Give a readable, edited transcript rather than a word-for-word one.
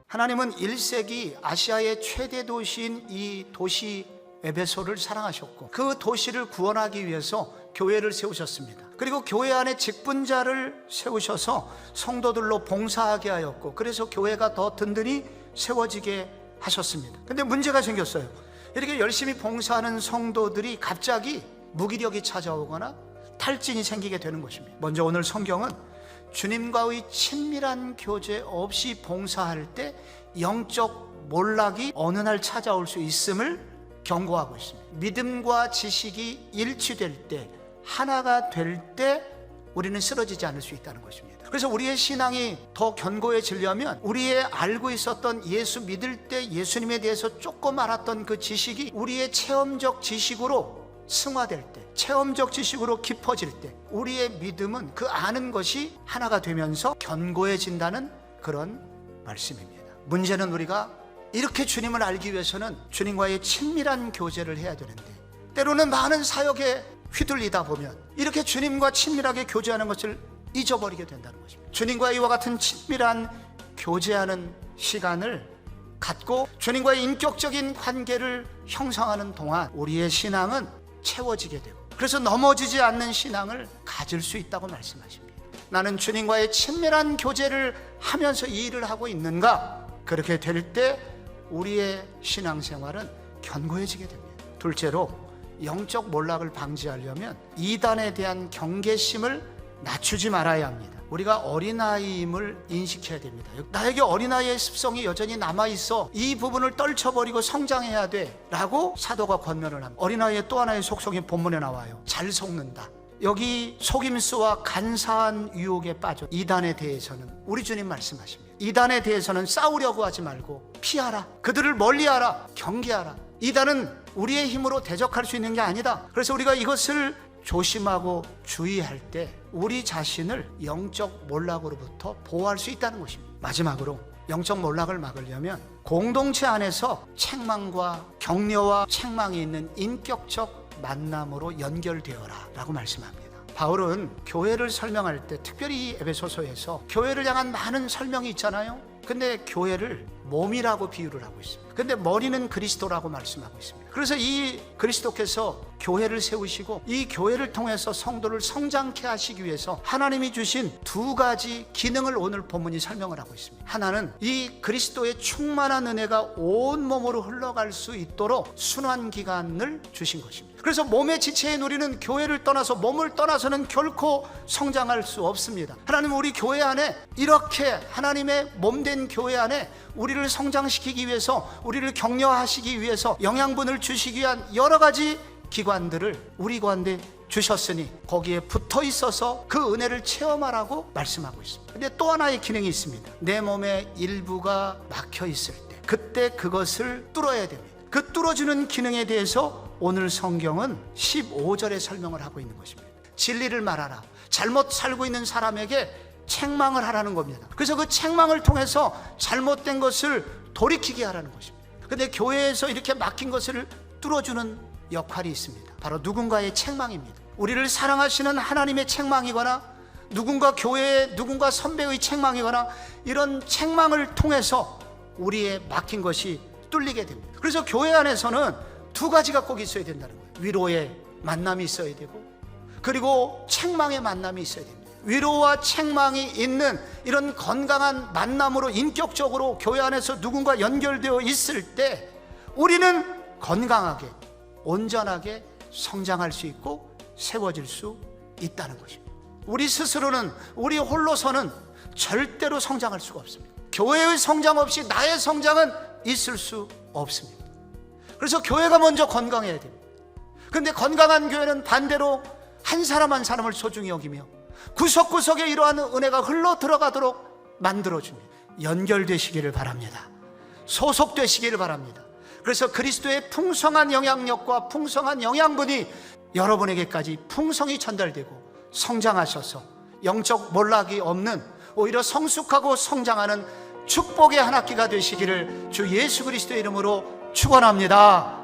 하나님은 1세기 아시아의 최대 도시인 이 도시 에베소를 사랑하셨고 그 도시를 구원하기 위해서 교회를 세우셨습니다. 그리고 교회 안에 직분자를 세우셔서 성도들로 봉사하게 하였고 그래서 교회가 더 든든히 세워지게 하셨습니다. 근데 문제가 생겼어요. 이렇게 열심히 봉사하는 성도들이 갑자기 무기력이 찾아오거나 탈진이 생기게 되는 것입니다. 먼저 오늘 성경은 주님과의 친밀한 교제 없이 봉사할 때 영적 몰락이 어느 날 찾아올 수 있음을 경고하고 있습니다. 믿음과 지식이 일치될 때, 하나가 될 때 우리는 쓰러지지 않을 수 있다는 것입니다. 그래서 우리의 신앙이 더 견고해지려면 우리의 알고 있었던 예수 믿을 때 예수님에 대해서 조금 알았던 그 지식이 우리의 체험적 지식으로 승화될 때, 체험적 지식으로 깊어질 때 우리의 믿음은 그 아는 것이 하나가 되면서 견고해진다는 그런 말씀입니다. 문제는 우리가 이렇게 주님을 알기 위해서는 주님과의 친밀한 교제를 해야 되는데 때로는 많은 사역에 휘둘리다 보면 이렇게 주님과 친밀하게 교제하는 것을 잊어버리게 된다는 것입니다. 주님과 이와 같은 친밀한 교제하는 시간을 갖고 주님과의 인격적인 관계를 형성하는 동안 우리의 신앙은 채워지게 되고 그래서 넘어지지 않는 신앙을 가질 수 있다고 말씀하십니다. 나는 주님과의 친밀한 교제를 하면서 이 일을 하고 있는가? 그렇게 될 때 우리의 신앙생활은 견고해지게 됩니다. 둘째로 영적 몰락을 방지하려면 이단에 대한 경계심을 낮추지 말아야 합니다. 우리가 어린아이임을 인식해야 됩니다. 나에게 어린아이의 습성이 여전히 남아있어 이 부분을 떨쳐버리고 성장해야 돼 라고 사도가 권면을 합니다. 어린아이의 또 하나의 속성이 본문에 나와요. 잘 속는다. 여기 속임수와 간사한 유혹에 빠져 이단에 대해서는 우리 주님 말씀하십니다. 이단에 대해서는 싸우려고 하지 말고 피하라. 그들을 멀리하라. 경계하라. 이단은 우리의 힘으로 대적할 수 있는 게 아니다. 그래서 우리가 이것을 조심하고 주의할 때 우리 자신을 영적 몰락으로부터 보호할 수 있다는 것입니다. 마지막으로 영적 몰락을 막으려면 공동체 안에서 책망과 격려와 책망이 있는 인격적 만남으로 연결되어라 라고 말씀합니다. 바울은 교회를 설명할 때 특별히 에베소서에서 교회를 향한 많은 설명이 있잖아요. 근데 교회를 몸이라고 비유를 하고 있습니다. 근데 머리는 그리스도라고 말씀하고 있습니다. 그래서 이 그리스도께서 교회를 세우시고 이 교회를 통해서 성도를 성장케 하시기 위해서 하나님이 주신 두 가지 기능을 오늘 본문이 설명을 하고 있습니다. 하나는 이 그리스도의 충만한 은혜가 온 몸으로 흘러갈 수 있도록 순환기간을 주신 것입니다. 그래서 몸의 지체인 우리는 교회를 떠나서 몸을 떠나서는 결코 성장할 수 없습니다. 하나님은 우리 교회 안에 이렇게 하나님의 몸된 교회 안에 우리를 성장시키기 위해서 우리를 격려하시기 위해서 영양분을 주시기 위한 여러 가지 기관들을 우리 가운데 주셨으니 거기에 붙어 있어서 그 은혜를 체험하라고 말씀하고 있습니다. 근데 또 하나의 기능이 있습니다. 내 몸의 일부가 막혀 있을 때 그때 그것을 뚫어야 됩니다. 그 뚫어주는 기능에 대해서 오늘 성경은 15절에 설명을 하고 있는 것입니다. 진리를 말하라. 잘못 살고 있는 사람에게 책망을 하라는 겁니다. 그래서 그 책망을 통해서 잘못된 것을 돌이키게 하라는 것입니다. 근데 교회에서 이렇게 막힌 것을 뚫어주는 역할이 있습니다. 바로 누군가의 책망입니다. 우리를 사랑하시는 하나님의 책망이거나 누군가 교회의 누군가 선배의 책망이거나 이런 책망을 통해서 우리의 막힌 것이 뚫리게 됩니다. 그래서 교회 안에서는 두 가지가 꼭 있어야 된다는 거예요. 위로의 만남이 있어야 되고 그리고 책망의 만남이 있어야 됩니다. 위로와 책망이 있는 이런 건강한 만남으로 인격적으로 교회 안에서 누군가 연결되어 있을 때 우리는 건강하게 온전하게 성장할 수 있고 세워질 수 있다는 것입니다. 우리 스스로는 우리 홀로서는 절대로 성장할 수가 없습니다. 교회의 성장 없이 나의 성장은 있을 수 없습니다. 그래서 교회가 먼저 건강해야 됩니다. 그런데 건강한 교회는 반대로 한 사람 한 사람을 소중히 여기며 구석구석에 이러한 은혜가 흘러 들어가도록 만들어줍니다. 연결되시기를 바랍니다. 소속되시기를 바랍니다. 그래서 그리스도의 풍성한 영향력과 풍성한 영양분이 여러분에게까지 풍성히 전달되고 성장하셔서 영적 몰락이 없는 오히려 성숙하고 성장하는 축복의 한 학기가 되시기를 주 예수 그리스도의 이름으로 축원합니다.